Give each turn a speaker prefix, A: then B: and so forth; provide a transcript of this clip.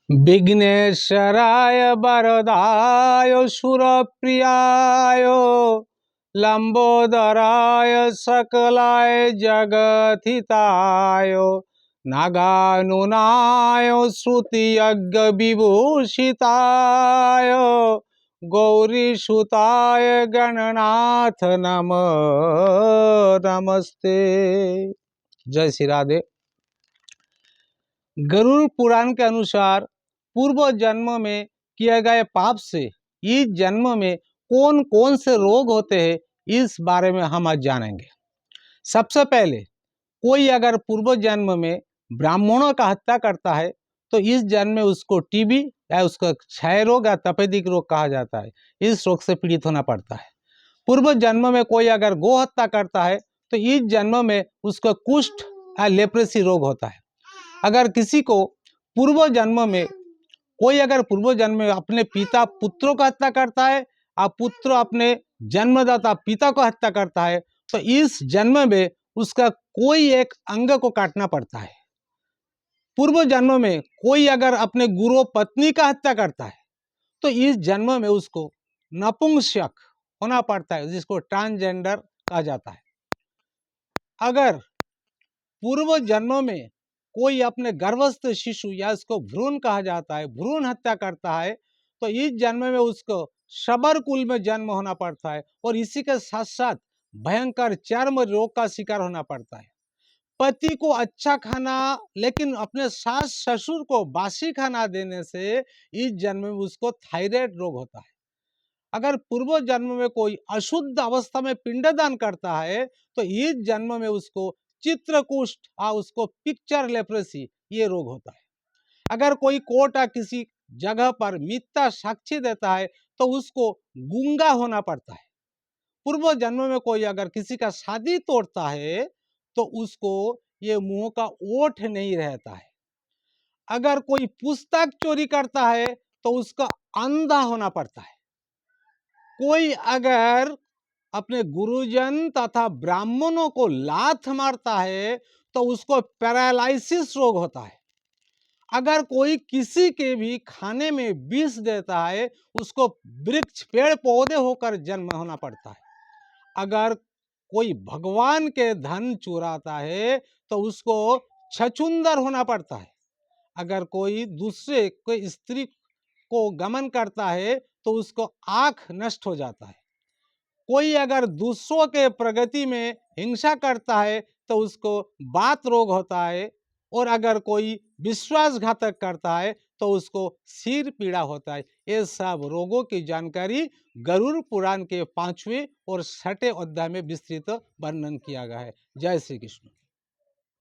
A: विघ्नेश्वराय वरदाय सुरप्रियाय लंबोदराय सकलाय जगथिताय नागानुनाय श्रुतियज्ञ विभूषिताय गौरीसुताय गणनाथ नमस्ते। जय श्री राधे। गरुड़ पुराण के अनुसार पूर्व जन्म में किए गए पाप से इस जन्म में कौन कौन से रोग होते हैं, इस बारे में हम आज जानेंगे। सबसे पहले, कोई अगर पूर्व जन्म में ब्राह्मणों का हत्या करता है तो इस जन्म में उसको टीबी या उसका क्षय रोग या तपेदिक रोग कहा जाता है, इस रोग से पीड़ित होना पड़ता है। पूर्व जन्म में कोई अगर गो हत्या करता है तो इस जन्म में उसको कुष्ठ या लेप्रेसी रोग होता है। अगर किसी को पूर्व जन्म में अपने पिता पुत्रों को हत्या करता है और पुत्र अपने जन्मदाता पिता को हत्या करता है तो इस जन्म में उसका कोई एक अंग को काटना पड़ता है। पूर्व जन्म में कोई अगर अपने गुरु पत्नी का हत्या करता है तो इस जन्म में उसको नपुंसक होना पड़ता है, जिसको ट्रांसजेंडर कहा जाता है। अगर पूर्व जन्म में कोई अपने गर्भस्थ शिशु या इसको भ्रूण कहा जाता है, भ्रूण हत्या करता है तो इस जन्म में उसको शबर कुल में जन्म होना पड़ता है और इसी के साथ साथ भयंकर चर्म रोग का शिकार होना पड़ता है। पति को अच्छा खाना लेकिन अपने सास ससुर को बासी खाना देने से इस जन्म में उसको थायराइड रोग होता है। अगर पूर्व जन्म में कोई अशुद्ध अवस्था में पिंडदान करता है तो इस जन्म में उसको चित्रकुष्ठ उसको पिक्चर लेप्रेसी ये रोग होता है। अगर कोई कोर्ट या किसी जगह पर मिथ्या साक्षी देता है तो उसको गूंगा होना पड़ता है। पूर्व जन्म में कोई अगर किसी का शादी तोड़ता है तो उसको ये मुंह का ओठ नहीं रहता है। अगर कोई पुस्तक चोरी करता है तो उसका अंधा होना पड़ता है। कोई अगर अपने गुरुजन तथा ब्राह्मणों को लात मारता है तो उसको पैरालिसिस रोग होता है। अगर कोई किसी के भी खाने में विष देता है उसको वृक्ष पेड़ पौधे होकर जन्म होना पड़ता है। अगर कोई भगवान के धन चुराता है तो उसको छछूंदर होना पड़ता है। अगर कोई दूसरे कोई स्त्री को गमन करता है तो उसको आंख नष्ट हो जाता है। कोई अगर दूसरों के प्रगति में हिंसा करता है तो उसको बात रोग होता है और अगर कोई विश्वासघातक करता है तो उसको सिर पीड़ा होता है। ये सब रोगों की जानकारी गरुड़ पुराण के 5वें और 6ठे अध्याय में विस्तृत वर्णन किया गया है। जय श्री कृष्ण।